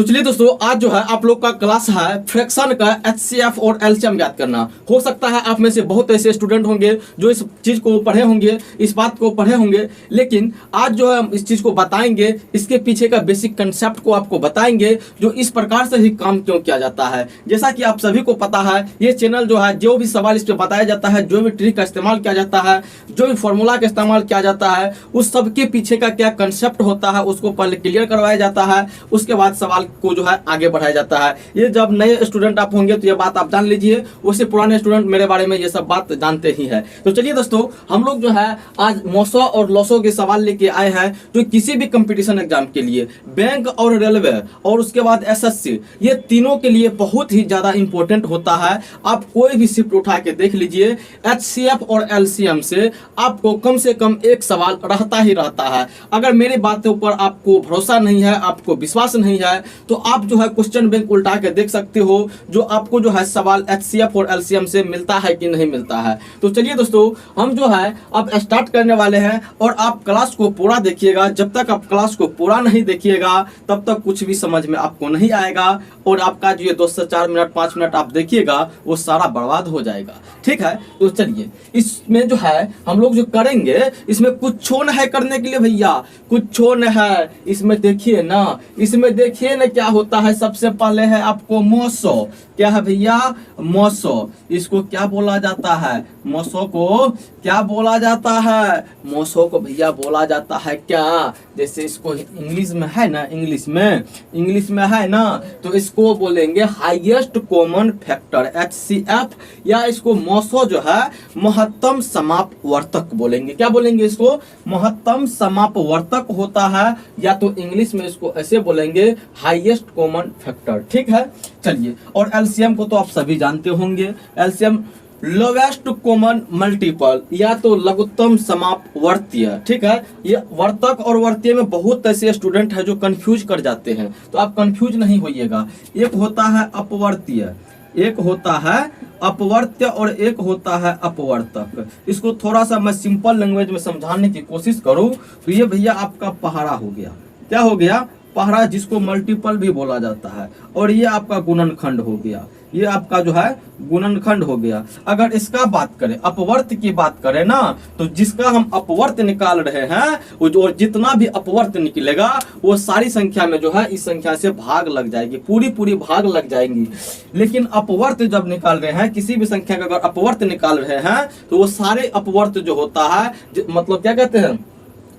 तो चलिए दोस्तों, आज जो है आप लोग का क्लास है फ्रैक्शन का एचसीएफ और एलसीएम याद करना। हो सकता है आप में से बहुत ऐसे स्टूडेंट होंगे जो इस चीज को पढ़े होंगे, इस बात को पढ़े होंगे, लेकिन आज जो है हम इस चीज को बताएंगे, इसके पीछे का बेसिक कंसेप्ट को आपको बताएंगे, जो इस प्रकार से ही काम क्यों किया जाता है। जैसा कि आप सभी को पता है, ये चैनल जो है जो भी सवाल इस पे बताया जाता है, जो भी ट्रिक का इस्तेमाल किया जाता है, जो भी फॉर्मूला का इस्तेमाल किया जाता है, उस सब के पीछे का क्या कंसेप्ट होता है उसको पहले क्लियर करवाया जाता है, उसके बाद सवाल को जो है आगे बढ़ाया जाता है। ये जब नए स्टूडेंट आप होंगे तो ये बात आप जान लीजिए, वैसे पुराने स्टूडेंट मेरे बारे में ये सब बात जानते ही है। तो चलिए दोस्तों, हम लोग जो है आज मोसो और लोसो के सवाल लेके आए हैं, जो किसी भी कंपटीशन एग्जाम के लिए, बैंक और रेलवे और उसके बाद एसएससी, ये तीनों के लिए बहुत ही ज्यादा इंपॉर्टेंट होता है। आप कोई भी शिफ्ट उठा के देख लीजिए, एचसीएफ और एलसीएम से आपको कम से कम एक सवाल रहता ही रहता है। अगर मेरी बातों पर आपको भरोसा नहीं है, आपको विश्वास नहीं है, तो आप जो है क्वेश्चन बैंक उल्टा के देख सकते हो, जो आपको जो है सवाल एचसीएफ और एलसीएम से मिलता है कि नहीं मिलता है। तो चलिए दोस्तों, हम जो है अब स्टार्ट करने वाले हैं और आप क्लास को पूरा देखिएगा। जब तक आप क्लास को पूरा नहीं देखिएगा तब तक कुछ भी समझ में आपको नहीं आएगा, और आपका जो ये 2 से 4 मिनट 5 मिनट आप देखिएगा वो सारा बर्बाद हो जाएगा। ठीक है, तो चलिए इसमें जो है हम लोग जो करेंगे, इसमें कुछ न है करने के लिए भैया, कुछ न है। इसमें देखिए ना, इसमें देखिए ना क्या होता है। सबसे पहले है आपको मोसो। क्या है भैया? मोसो। इसको क्या बोला जाता है? मोसो को क्या बोला जाता है? मोसो को भैया बोला जाता है क्या? जैसे इसको इंग्लिश में है ना, इंग्लिश में है ना, तो इसको बोलेंगे हाईएस्ट कॉमन फैक्टर, एचसीएफ, या इसको मोसो जो है महत्तम समापवर्तक बोलेंगे। क्या बोलेंगे इसको? महत्तम समापवर्तक होता है, या तो इंग्लिश में इसको ऐसे बोलेंगे हाईएस्ट कॉमन फैक्टर। ठीक है, चलिए। और एलसीएम को तो आप सभी जानते होंगे, एलसीएम लोवेस्ट कॉमन मल्टीपल, या तो लघुत्तम समापवर्तीय। ठीक है, ये वर्तक और वर्तीय में बहुत ऐसे स्टूडेंट है जो कंफ्यूज कर जाते हैं, तो आप कंफ्यूज नहीं होइएगा। एक होता है अपवर्तीय, एक होता है अपवर्त्य, और एक होता है अपवर्तक। इसको थोड़ा सा मैं सिंपल लैंग्वेज में समझाने की कोशिश करूं तो ये भैया आपका पहाड़ा हो गया। क्या हो गया? पहाड़ा, जिसको मल्टीपल भी बोला जाता है। और ये आपका गुणनखंड हो गया, ये आपका जो है गुणनखंड हो गया। अगर इसका बात करें, अपवर्त की बात करें ना, तो जिसका हम अपवर्त निकाल रहे हैं, और जितना भी अपवर्त निकलेगा वो सारी संख्या में जो है इस संख्या से भाग लग जाएगी, पूरी भाग लग जाएंगी। लेकिन अपवर्त जब निकाल रहे हैं, किसी भी संख्या का अगर अपवर्त निकाल रहे हैं, तो वो सारे अपवर्त जो होता है, मतलब क्या कहते हैं,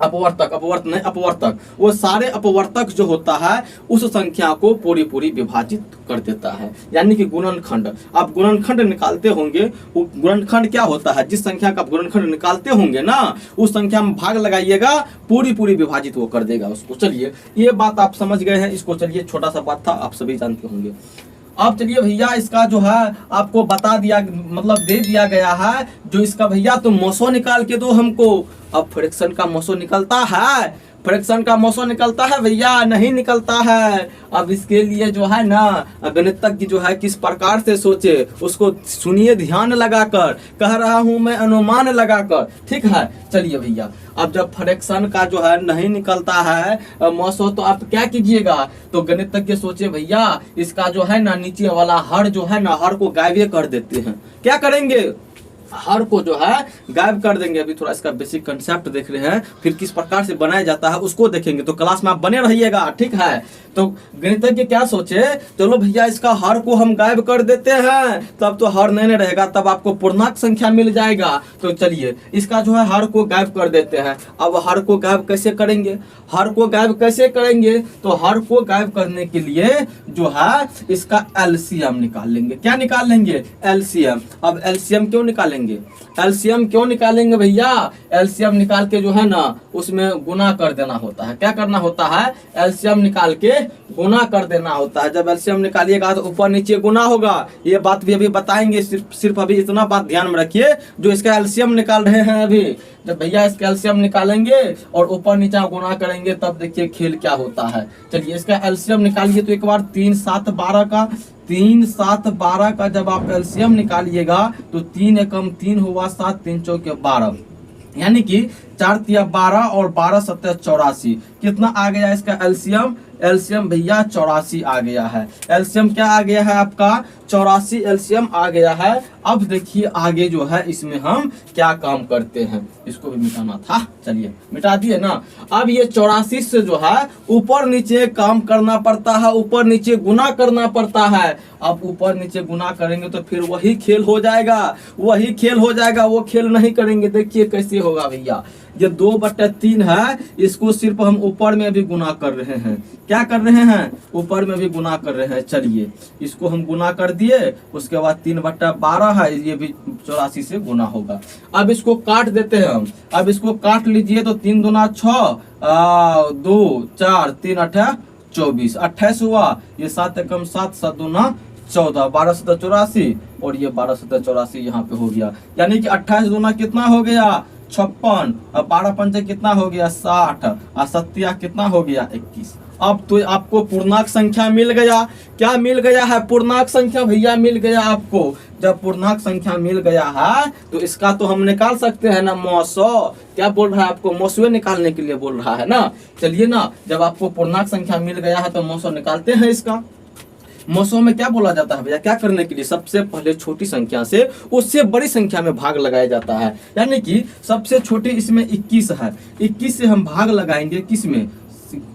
अपवर्तक, अपवर्त नहीं अपवर्तक, वो सारे अपवर्तक जो होता है उस संख्या को पूरी विभाजित कर देता है, यानी कि गुणनखंड। आप गुणनखंड निकालते होंगे, वो गुणनखंड क्या होता है? जिस संख्या का गुणनखंड निकालते होंगे ना, उस संख्या में भाग लगाइएगा, पूरी विभाजित वो कर देगा उसको। चलिए, ये बात आप समझ गए हैं। इसको चलिए, छोटा सा बात था, आप सभी जानते होंगे। अब चलिए भैया, इसका जो है आपको बता दिया, मतलब दे दिया गया है, जो इसका भैया तो मोसो निकाल के दो हमको। अब फ्रैक्शन का मोसो निकलता है? फ्रैक्शन का मोसो निकलता है भैया? नहीं निकलता है। अब इसके लिए जो है ना, गणितज्ञ जो है किस प्रकार से सोचे, उसको सुनिए ध्यान लगाकर, कह रहा हूं मैं अनुमान लगाकर। ठीक है, चलिए भैया, अब जब फ्रैक्शन का जो है नहीं निकलता है मोसो, तो आप क्या कीजिएगा? तो गणितज्ञ सोचे भैया इसका जो है ना नीचे वाला हर जो है ना, हर को गायब कर देते हैं। क्या करेंगे? हर को जो है गायब कर देंगे। अभी थोड़ा इसका बेसिक कंसेप्ट देख रहे हैं, फिर किस प्रकार से बनाया जाता है उसको देखेंगे, तो क्लास में आप बने रहिएगा। ठीक है, तो गणितज्ञ क्या सोचे, चलो भैया इसका हर को हम गायब कर देते हैं, तब तो हर नहीं रहेगा, तब आपको पूर्णांक संख्या मिल जाएगा। तो चलिए, इसका जो है हर को गायब कर देते हैं। अब हर को गायब कैसे करेंगे? हर को गायब कैसे करेंगे? तो हर को गायब करने के लिए जो है इसका एलसीएम निकाल लेंगे। क्या निकाल लेंगे? एलसीएम। अब एलसीएम क्यों निकालेंगे? एलसीएम क्यों निकालेंगे भैया? एलसीएम निकाल के जो है ना उसमें गुना कर देना होता है। क्या करना होता है? एलसीएम निकाल के गुना कर देना होता है। जब एलसीएम निकालिएगा तो ऊपर नीचे गुना होगा। ये बात भी अभी बताएंगे, सिर्फ अभी इतना बात ध्यान में रखिए, जो इसका एलसीएम निकाल रहे हैं अभी, जब भैया इसका एलसीएम निकालेंगे और ऊपर नीचे गुना करेंगे, तब देखिए खेल क्या होता है। चलिए, इसका एलसीएम निकालिए तो एक बार 3 7 12 का, 3 7 12 का जब आप एलसीएम निकालिएगा तो 3 एकम 3 हुआ, 7 3 चौके 12, यानी कि 4 तिया 12 और 12 7 84। कितना आ गया इसका एलसीएम? एलसीएम भैया 84 आ गया है। एलसीएम क्या आ गया है आपका 84 एलसीएम आ गया है। अब देखिए आगे जो है इसमें हम क्या काम करते हैं, इसको भी मिटाना था, चलिए मिटा दिए ना। अब ये 84 से जो है ऊपर नीचे काम करना पड़ता है, ऊपर नीचे गुना करना पड़ता है। अब ऊपर नीचे गुना करेंगे तो फिर वही खेल हो जाएगा, वही खेल हो जाएगा। वो खेल नहीं करेंगे, देखिए कैसे होगा भैया। ये 2/3 है, इसको सिर्फ हम ऊपर में भी गुना कर रहे हैं। क्या कर रहे हैं? ऊपर में भी गुना कर रहे हैं। चलिए इसको हम गुना कर दिए, उसके बाद 3/12 है, ये भी 84 से गुना होगा। अब इसको काट देते हैं हम। अब इसको काट लीजिए तो 3 दूना 6, 2 4 3 8 24, 28 हुआ। ये 7 एकम 7, 7 दूना 14, 12 7 84 और ये 12 7 84 यहाँ पे हो गया। यानी कि 28 दूना कितना हो गया 56, और 12 पंचे कितना हो गया 60, और 7 कितना हो गया 21। अब तो आपको पूर्णांक संख्या मिल गया। क्या मिल गया है? पूर्णांक संख्या भैया मिल गया आपको। जब पूर्णांक संख्या मिल गया है तो इसका तो हम निकाल सकते हैं ना मौसो। क्या बोल रहा है आपको? मौसुए निकालने के लिए बोल रहा है ना। चलिए ना, जब आपको पूर्णांक संख्या मिल गया है तो मौसो निकालते हैं इसका। मौसों में क्या बोला जाता है भैया? क्या करने के लिए? सबसे पहले छोटी संख्या से उससे बड़ी संख्या में भाग लगाया जाता है। यानी कि सबसे छोटी इसमें 21 है, 21 से हम भाग लगाएंगे किस में?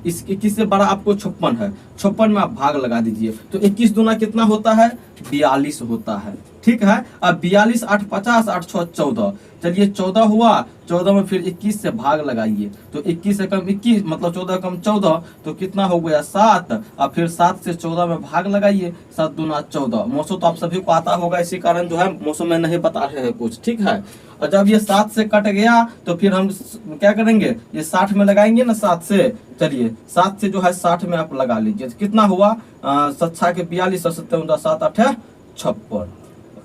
इस 21 से बड़ा आपको 56 है, 56 में आप भाग लगा दीजिए तो 21 दूना कितना होता है 42 होता है। ठीक है। अब 42 8 50 8 6 14, चलिए 14 हुआ। 14 में फिर 21 से भाग लगाइए तो 21 से कम 21 मतलब 14 कम 14 तो कितना हो गया 7। अब फिर 7 से 14 में भाग लगाइए, 7 दूना 14। मौसम तो आप सभी को आता होगा, इसी कारण जो है मौसम में नहीं बता रहे हैं कुछ। ठीक है। और जब ये 7 से कट गया तो फिर हम क्या करेंगे? ये 60 में लगाएंगे ना 7 से। चलिए 7 से जो है 60 में आप लगा लीजिए, कितना हुआ 7 के 42 और 7 7 8 56,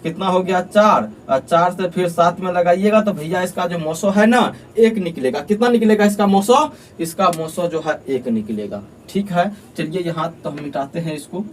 कितना हो गया 4। 4 से फिर 7 में लगाइएगा तो भैया इसका जो मौसो है ना 1 निकलेगा। कितना निकलेगा इसका मौसो? इसका मौसो जो है 1 निकलेगा। ठीक है। चलिए यहाँ तो हम मिटाते हैं इसको।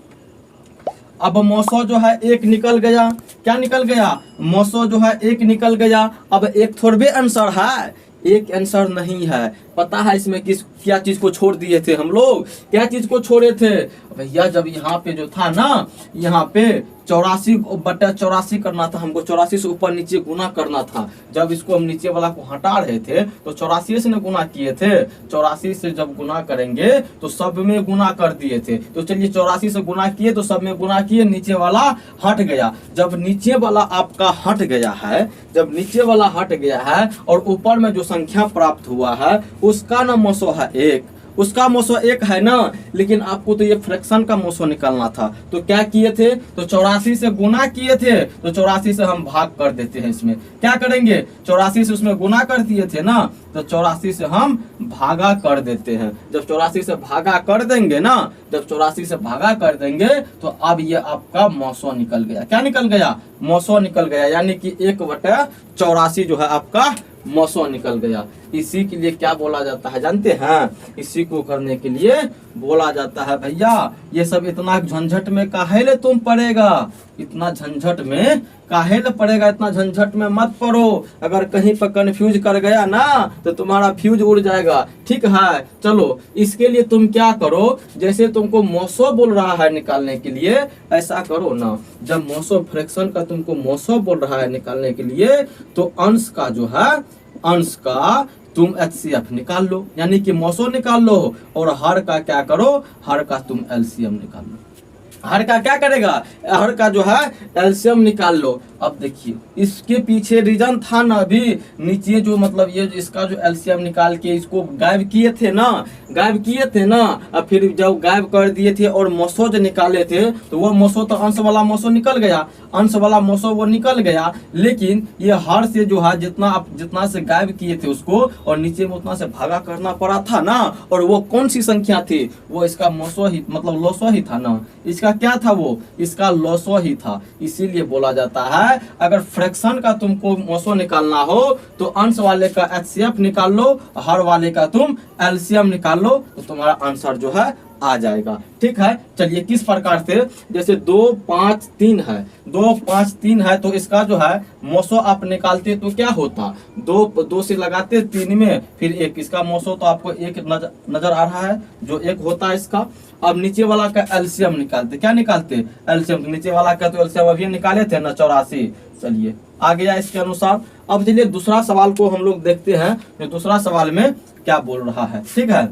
अब मौसो जो है 1 निकल गया। क्या निकल गया? मौसो जो है 1 निकल गया। अब एक थोड़े आंसर है, एक आंसर नहीं है। पता है इसमें किस क्या चीज को छोड़ दिए थे हम लोग? क्या चीज को छोड़े थे भैया? जब यहाँ पे जो था ना, यहाँ पे 84/84 करना था हमको, 84 से ऊपर नीचे गुना करना था। जब इसको हम नीचे वाला को हटा रहे थे तो 84 से गुना किए थे। 84 से जब गुना करेंगे तो सब में गुना कर दिए थे। तो चलिए 84 से गुना किए तो सब में गुना किए, नीचे वाला हट गया। जब नीचे वाला आपका हट गया है, जब नीचे वाला हट गया है और ऊपर में जो संख्या प्राप्त हुआ है उसका ना मौसो है 1, उसका मौसो 1 है ना। लेकिन आपको तो ये फ्रैक्शन का मौसो निकालना था, तो क्या किए थे? तो 84 से गुना किए थे तो 84 से हम भाग कर देते हैं। इसमें क्या करेंगे? 84 से उसमें गुना कर दिए थे ना तो 84 से हम भागा कर देते हैं। जब 84 से भागा कर देंगे ना, जब 84 से भागा कर देंगे तो अब ये आपका मौसो निकल गया। क्या निकल गया? मौसो निकल गया। यानी कि 1/84 जो है आपका मौसो निकल गया। इसी के लिए क्या बोला जाता है जानते हैं? इसी को करने के लिए बोला जाता है भैया ये सब इतना झंझट में काहे तुम पड़ेगा, इतना झंझट में काहे पड़ेगा, इतना झंझट में मत पड़ो। अगर कहीं पर कंफ्यूज कर गया ना तो तुम्हारा फ्यूज उड़ जाएगा। ठीक है। चलो इसके लिए तुम क्या करो, जैसे तुमको मौसो बोल रहा है निकालने के लिए ऐसा करो ना। जब मौसो फ्रैक्शन का तुमको मौसो बोल रहा है निकालने के लिए तो अंश का जो है, अंश का तुम HCF निकाल लो, यानी कि मौसो निकाल लो। और हर का क्या करो? हर का तुम LCM निकाल लो। हर का क्या करेगा? हर का जो है एलसीएम निकाल लो। अब देखिए इसके पीछे रीजन था ना, अभी नीचे जो मतलब ये इसका जो एलसीएम निकाल के इसको गायब किए थे ना, गायब किए थे ना। अब फिर जब गायब कर दिए थे और मौसो जो निकाले थे तो वो मौसो तो अंश वाला मौसो निकल गया, अंश वाला मौसो वो निकल गया। लेकिन ये हर से जो है जितना से गायब किए थे उसको और नीचे में उतना से भागा करना पड़ा था ना। और वो कौन सी संख्या थी? वो इसका मौसो ही मतलब लोसो ही था ना। इसका क्या था? वो इसका लोसो ही था। इसीलिए बोला जाता है अगर फ्रैक्शन का तुमको मौसो निकालना हो तो अंश वाले का HCF निकाल लो, हर वाले का तुम LCM निकाल लो तो तुम्हारा आंसर जो है आ जाएगा। ठीक है, चलिए किस प्रकार से, जैसे 2 5 3 है, 2 5 3 है, तो इसका जो है मोसो आप निकालते तो क्या होता, 2 से लगाते 3 में, फिर 1, इसका मोसो तो आपको 1 नजर आ रहा है, जो 1 होता है इसका। अब नीचे वाला का एलसीएम निकालते, क्या निकालते, एलसीएम। नीचे वाला का तो एलसीएम अभी निकाले थे ना 84, चलिए आ गया इसके अनुसार। अब चलिए दूसरा सवाल को हम लोग देखते हैं, तो दूसरा सवाल में क्या बोल रहा है। ठीक है,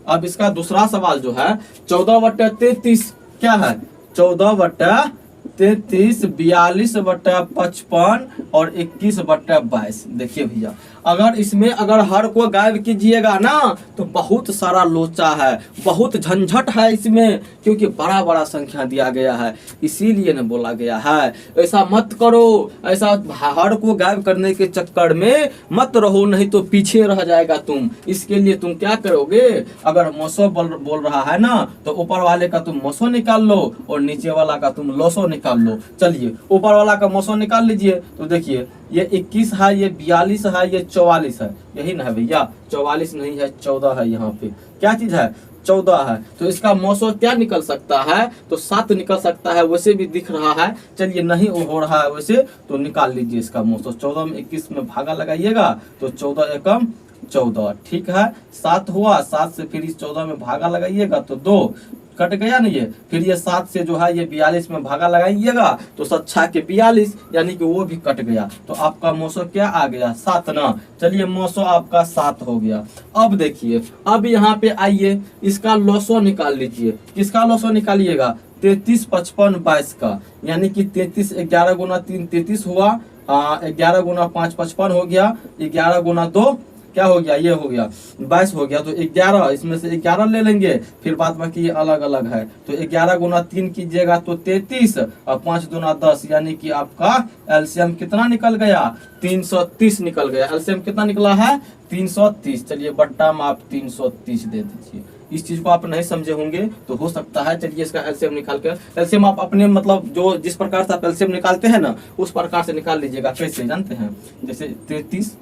अब इसका दूसरा सवाल जो है 14/33 क्या है, 14/33, 42/55 और 21/22। देखिए भैया, अगर इसमें अगर हर को गायब कीजिएगा ना तो बहुत सारा लोचा है, बहुत झंझट है इसमें, क्योंकि बड़ा बड़ा संख्या दिया गया है, इसीलिए न बोला गया है ऐसा मत करो, ऐसा हर को गायब करने के चक्कर में मत रहो, नहीं तो पीछे रह जाएगा तुम। इसके लिए तुम क्या करोगे, अगर मोसो बोल रहा है ना तो ऊपर वाले का तुम मोसो निकाल लो और नीचे वाला का तुम लोसो निकाल लो। चलिए ऊपर वाला का मोसो निकाल लीजिए, तो देखिए ये 21 है, ये 42 है, ये 44 है, यही ना है भैया, 44 नहीं है 14 है, यहाँ पे क्या चीज है 14 है, तो इसका मोसो क्या निकल सकता है, तो 7 निकल सकता है, वैसे भी दिख रहा है। चलिए नहीं हो रहा है वैसे, तो निकाल लीजिए इसका मोसो। 14 में 21 में भागा लगाइएगा तो 14 एकम 14, ठीक है, 7 हुआ, 7 से फिर इस 14 में भागा लगाइएगा तो 2 कट गया नहीं है, फिर ये 7 से जो है ये 42 में भागा लगाइएगा तो 7 के 42, यानी कि वो भी कट गया, तो आपका मोसो क्या आ गया 7 ना। चलिए मोसो आपका 7 हो गया। अब देखिए, अब यहाँ पे आइए, इसका लोसो निकाल लीजिए। किसका लोसो निकालिएगा, 33 55 22 का, यानी कि 33, 11 गुना 3 33 हुआ, 11 गुना 5 55 हो गया, 11 गुना 2 क्या हो गया, ये हो गया 22 हो गया, तो 11, इसमें से 11 ले लेंगे, फिर बाद बाकी ये अलग अलग है, तो 11 गुना 3 कीजिएगा तो 33 और 5 दूना 10, यानी कि आपका एलसीएम कितना निकल गया, 330 निकल गया। एलसीएम कितना निकला है 330। चलिए बट्टा में आप 330 दे दीजिए। इस चीज को आप नहीं समझे होंगे तो हो सकता है, चलिए इसका एलसीएम निकाल कर, एलसीएम आप अपने मतलब जो जिस प्रकार से आप एलसीएम निकालते हैं ना उस प्रकार से निकाल लीजिएगा। कैसे जानते हैं, जैसे 33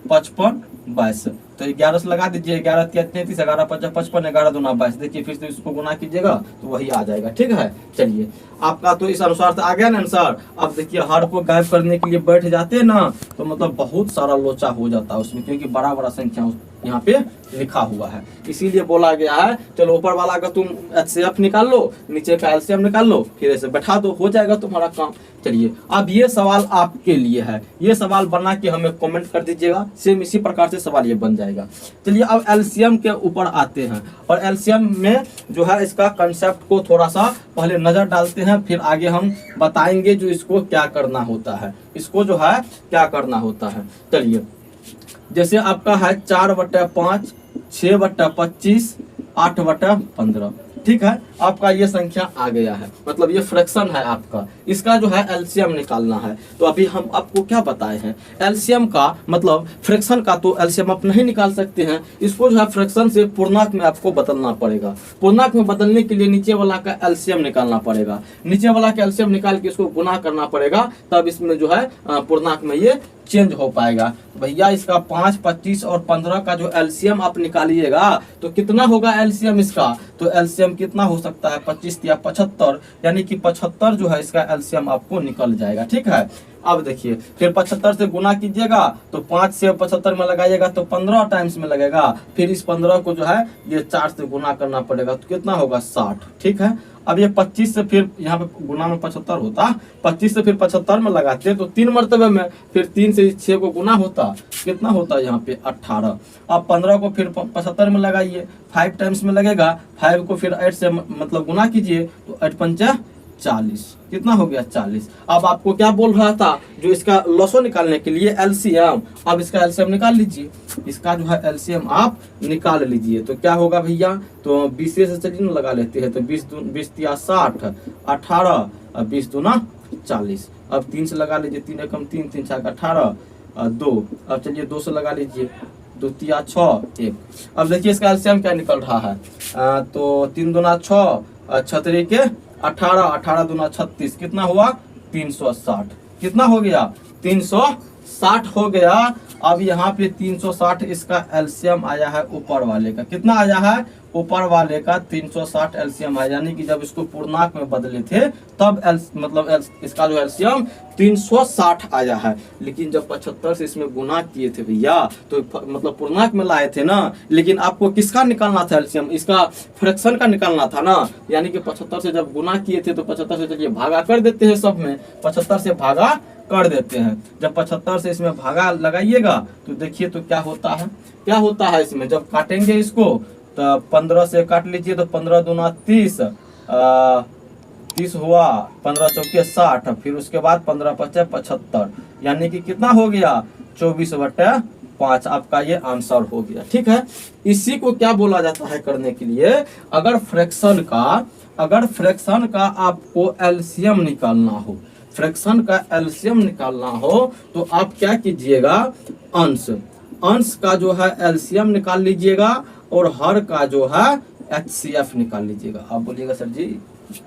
55 22, तो 11 से लगा दीजिए, 11 3 33, 11 5 55, 11 दूना 22। देखिए फिर से इसको गुना कीजिएगा तो वही आ जाएगा। ठीक है, चलिए आपका तो इस अनुसार से आ गया ना आंसर। अब देखिए हर को गायब करने के लिए बैठ जाते हैं ना तो मतलब बहुत सारा लोचा हो जाता है उसमें, क्योंकि बड़ा बड़ा संख्या यहाँ पे लिखा हुआ है, इसीलिए बोला गया है चलो ऊपर वाला का तुम एचसीएफ निकाल लो, नीचे का एलसीएम निकाल लो, फिर ऐसे बैठा दो, हो जाएगा तुम्हारा काम। चलिए अब ये सवाल आपके लिए है, ये सवाल बना के हमें कमेंट कर दीजिएगा, सेम इसी प्रकार से सवाल ये बन जाएगा। चलिए अब एलसीएम के ऊपर आते हैं, और एलसीएम में जो है इसका कंसेप्ट को थोड़ा सा पहले नजर डालते हैं, फिर आगे हम बताएंगे जो इसको क्या करना होता है, इसको जो है क्या करना होता है। चलिए जैसे आपका है 4/5, 6/25, 8/15, ठीक है, आपका ये संख्या आ गया है, मतलब ये फ्रैक्शन है आपका, इसका जो है एलसीएम निकालना है। तो अभी हम आपको क्या बताए हैं, एलसीएम का मतलब फ्रैक्शन का तो एलसीएम आप नहीं निकाल सकते हैं, इसको जो है फ्रैक्शन से पूर्णांक में आपको बदलना पड़ेगा। पूर्णांक में बदलने के लिए नीचे वाला का एलसीएम निकालना पड़ेगा, नीचे वाला का एलसीएम निकाल के इसको गुना करना पड़ेगा, तब इसमें जो है पूर्णांक में ये चेंज हो पाएगा। भैया इसका 5, 25 और 15 का जो एलसीएम आप निकालिएगा तो कितना होगा एलसीएम इसका, तो एलसीएम कितना हो सकता है 25 या 75, यानी कि 75 जो है इसका एलसीएम आपको निकल जाएगा। ठीक है, अब देखिए फिर 75 से गुना कीजिएगा तो 5 से 75 में लगाइएगा तो 15 टाइम्स में लगेगा, फिर इस 15 को जो है ये 4 से गुना करना पड़ेगा तो कितना होगा 60। ठीक है, अब ये 25 से फिर यहाँ पे गुना में 75 होता, 25 से फिर 75 में लगाते तो 3 मरतबे में, फिर 3 से 6 को गुना होता, कितना होता यहाँ पे 18। अब 15 को फिर 75 में लगाइए, 5 टाइम्स में लगेगा, 5 को फिर 8 से मतलब गुना कीजिए तो 8 पंचा 40, कितना हो गया 40। अब आपको क्या बोल रहा था, जो इसका लॉसो निकालने के लिए एलसीएम, अब इसका एलसीएम निकाल लीजिए, इसका जो है एलसीएम आप निकाल लीजिए तो क्या होगा भैया, तो 20 से चलिए ना लगा लेते हैं, तो 20 या 60, 18 और 20 दूना 40। अब 3 से लगा लीजिए, 3 एकम 3, 3 छक 18 और 2, अब चलिए 2 से लगा लीजिए, 2 तिया 6 1। अब देखिए इसका एलसीएम क्या निकल रहा है, तो 3 दूना 6, 6 के 18, 18 दूना 36, कितना हुआ 360, कितना हो गया 360। 360 हो गया। अब यहाँ पे 360 इसका एलसीएम आया है ऊपर वाले का, कितना आया है ऊपर वाले का 360 एलसीएम है, यानी कि जब इसको पूर्णांक में बदले थे तब इसका जो एलसीएम 360 आया है। लेकिन जब 75 से इसमें गुना किए थे भैया तो मतलब पूर्णांक में लाए थे ना, लेकिन आपको किसका निकालना था एलसीएम, इसका फ्रैक्शन का निकालना था ना, यानी कि 75 से जब गुना किए थे तो 75 से चलिए भागा कर देते हैं, सब में 75 से भागा कर देते हैं। जब 75 से इसमें भागा लगाइएगा तो देखिए तो क्या होता है, क्या होता है इसमें जब काटेंगे इसको तो 15 से काट लीजिए तो 15 दूना 30, 30 हुआ, 15 चौके 60, फिर उसके बाद 15 पचे 75, यानी कि कितना हो गया 24/5 आपका ये आंसर हो गया। ठीक है, इसी को क्या बोला जाता है करने के लिए, अगर फ्रैक्शन का आपको एलसीएम निकालना हो, फ्रैक्शन का एलसीएम निकालना हो तो आप क्या कीजिएगा, अंश का जो है एलसीएम निकाल लीजिएगा और हर का जो है एचसीएफ निकाल लीजिएगा। आप बोलिएगा सर जी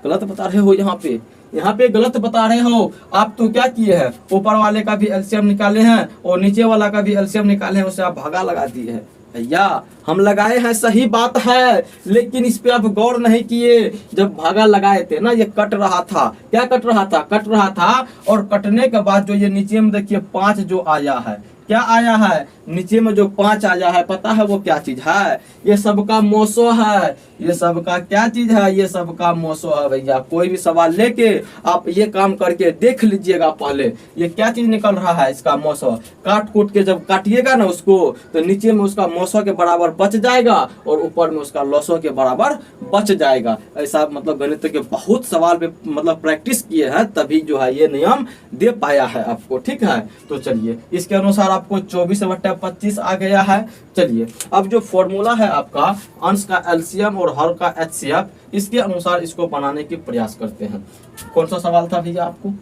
गलत बता रहे हो, यहाँ पे गलत बता रहे हो। आप तो क्या किए हैं, ऊपर वाले का भी एलसीएम निकाले हैं और नीचे वाला का भी एलसीएम निकाले हैं, उससे आप भागा लगा दिए हैं। भैया हम लगाए हैं, सही बात है, लेकिन इस पे आप गौर नहीं किए। जब भागा लगाए थे ना, ये कट रहा था, क्या कट रहा था और कटने के बाद जो ये नीचे में देखिए 5 जो आया है, क्या आया है नीचे में जो 5 आया है, पता है वो क्या चीज है, ये सबका मोसो है। ये सबका क्या चीज है, ये सबका मोसो है। भैया कोई भी सवाल लेके आप ये काम करके देख लीजिएगा पहले, ये क्या चीज निकल रहा है, इसका मोसो। काट कूट के जब काटिएगा ना उसको तो नीचे में उसका मोसो के बराबर बच जाएगा और ऊपर में उसका लॉसो के बराबर बच जाएगा। ऐसा मतलब गणित के बहुत सवाल पे मतलब प्रैक्टिस किए हैं, तभी जो है ये नियम दे पाया है आपको। ठीक है, तो चलिए इसके अनुसार आपको 24/25 आ गया है। चलिए अब जो फॉर्मूला है आपका अंश का एलसीएम और हर का एचसीएफ, इसके अनुसार इसको बनाने की प्रयास करते हैं। कौन सा सवाल था भैया आपको,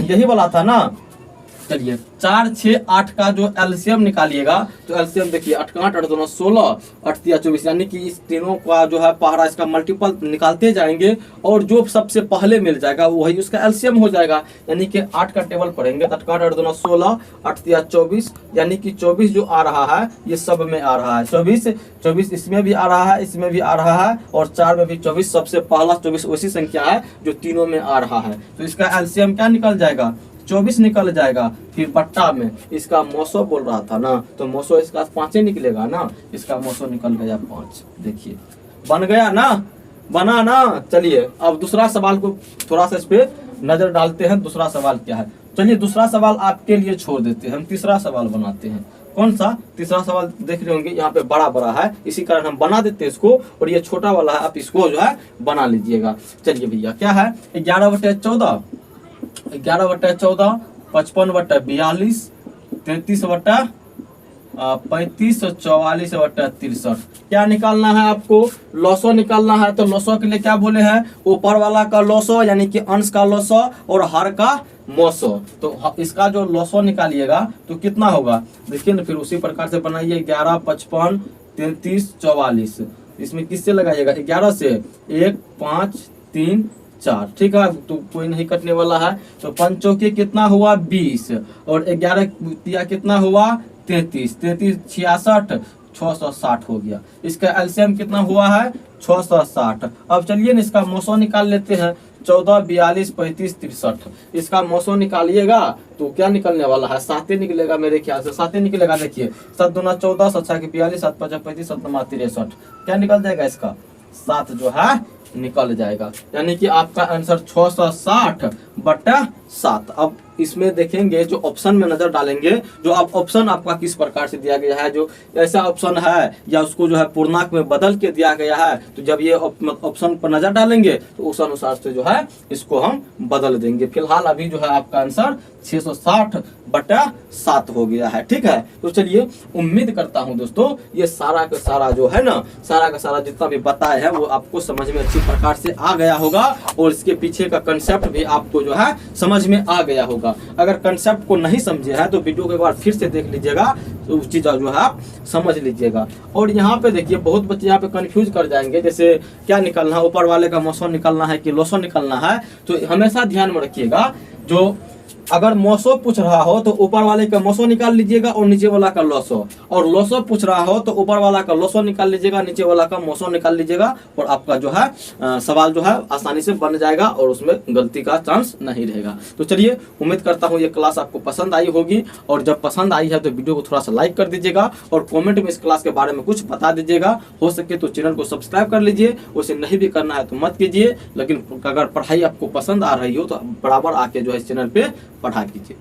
यही वाला था ना। चलिए 4, 6, 8 का जो एलसीएम निकालिएगा तो एलसीएम देखिए 8 का 8, 8 दूना 16, 8 तिया 24, यानी कि इस तीनों का जो है पहाड़ा इसका मल्टीपल निकालते जाएंगे और जो सबसे पहले मिल जाएगा वही उसका एलसीएम हो जाएगा। यानी कि 8 का टेबल पढ़ेंगे, 8 का 8 दूना 16, 8 तिया 24, यानी कि 24 जो आ रहा है ये सब में आ रहा है, 24 इसमें भी आ रहा है, इसमें भी आ रहा है और 4 में भी 24, सबसे पहला 24 वैसी संख्या है जो तीनों में आ रहा है। तो इसका एलसीएम क्या निकल जाएगा, 24 निकल जाएगा। फिर बट्टा में इसका मोसो बोल रहा था ना, तो मोसो इसका 5 निकलेगा ना, इसका मोसो निकल गया 5। देखिए बन गया ना, बना ना। चलिए अब दूसरा सवाल को थोड़ा सा इस पे नजर डालते हैं, दूसरा सवाल क्या है। चलिए दूसरा सवाल आपके लिए छोड़ देते हैं, हम तीसरा सवाल बनाते हैं। कौन सा तीसरा सवाल देख रहे होंगे, यहाँ पे बड़ा है, इसी कारण हम बना देते हैं इसको, और ये छोटा वाला है, आप इसको जो है बना लीजिएगा। चलिए भैया क्या है, 11/14, 11/14, 55/42, 33/35, 44/63। क्या निकालना है आपको, लॉसो निकालना है। तो लॉसो के लिए क्या बोले हैं, ऊपर वाला का लॉसो यानी कि अंश का लॉसो और हर का मोसो। तो इसका जो लॉसो निकालिएगा तो कितना होगा, देखिए ना, फिर उसी प्रकार से बनाइए 11, 55, 33, 44। इसमें किससे लगाइएगा, 11 से 1, 5, 3, 4। ठीक है, तो कोई नहीं कटने वाला है। तो 5 चौके कितना हुआ 20 और 11 तिया कितना हुआ 33, 33 66, 660 हो गया। इसका एलसीएम कितना हुआ है 660। अब चलिए ना इसका मोसो निकाल लेते हैं, 14, 42, 35, 63। इसका मोसो निकालिएगा तो क्या निकलने वाला है, 7 निकलेगा मेरे ख्याल से, 7 निकलेगा। देखिए 7 दूना 14, 7 6 42, 7 5 35, 7 9 63। क्या निकल जाएगा, इसका 7 जो है निकल जाएगा, यानी कि आपका आंसर 660/7। अब इसमें देखेंगे जो ऑप्शन में नजर डालेंगे, जो आप ऑप्शन आपका किस प्रकार से दिया गया है, जो ऐसा ऑप्शन है या उसको जो है पूर्णांक में बदल के दिया गया है, तो जब ये ऑप्शन पर नजर डालेंगे तो उस अनुसार से जो है इसको हम बदल देंगे। फिलहाल अभी जो है आपका आंसर 660/7 हो गया है। ठीक है, तो चलिए उम्मीद करता हूं दोस्तों ये सारा का सारा जो है ना, सारा का सारा जितना भी बताया है वो आपको समझ में अच्छी प्रकार से आ गया होगा और इसके पीछे का कंसेप्ट भी आपको जो है समझ में आ गया होगा। अगर कंसेप्ट को नहीं समझे हैं तो वीडियो को एक बार फिर से देख लीजिएगा, तो उस चीज जो है आप समझ लीजिएगा। और यहाँ पे देखिए बहुत बच्चे यहाँ पे कंफ्यूज कर जाएंगे, जैसे क्या निकलना है, ऊपर वाले का मोसो निकलना है कि लोसो निकलना है। तो हमेशा ध्यान में रखिएगा, जो अगर मौसो पूछ रहा हो तो ऊपर वाले का मौसो निकाल लीजिएगा और नीचे वाला का लॉसो, और लॉसो पूछ रहा हो तो ऊपर वाला का लॉसो निकाल लीजिएगा, नीचे वाला का मौसो निकाल लीजिएगा, और आपका जो है सवाल जो है आसानी से बन जाएगा और उसमें गलती का चांस नहीं रहेगा। तो चलिए, उम्मीद करता हूँ ये क्लास आपको पसंद आई होगी, और जब पसंद आई है तो वीडियो को थोड़ा सा लाइक कर दीजिएगा और कॉमेंट में इस क्लास के बारे में कुछ बता दीजिएगा। हो सके तो चैनल को सब्सक्राइब कर लीजिए, उसे नहीं भी करना है तो मत कीजिए, लेकिन अगर पढ़ाई आपको पसंद आ रही हो तो बराबर आके जो है इस चैनल पे पढ़ा कीजिए।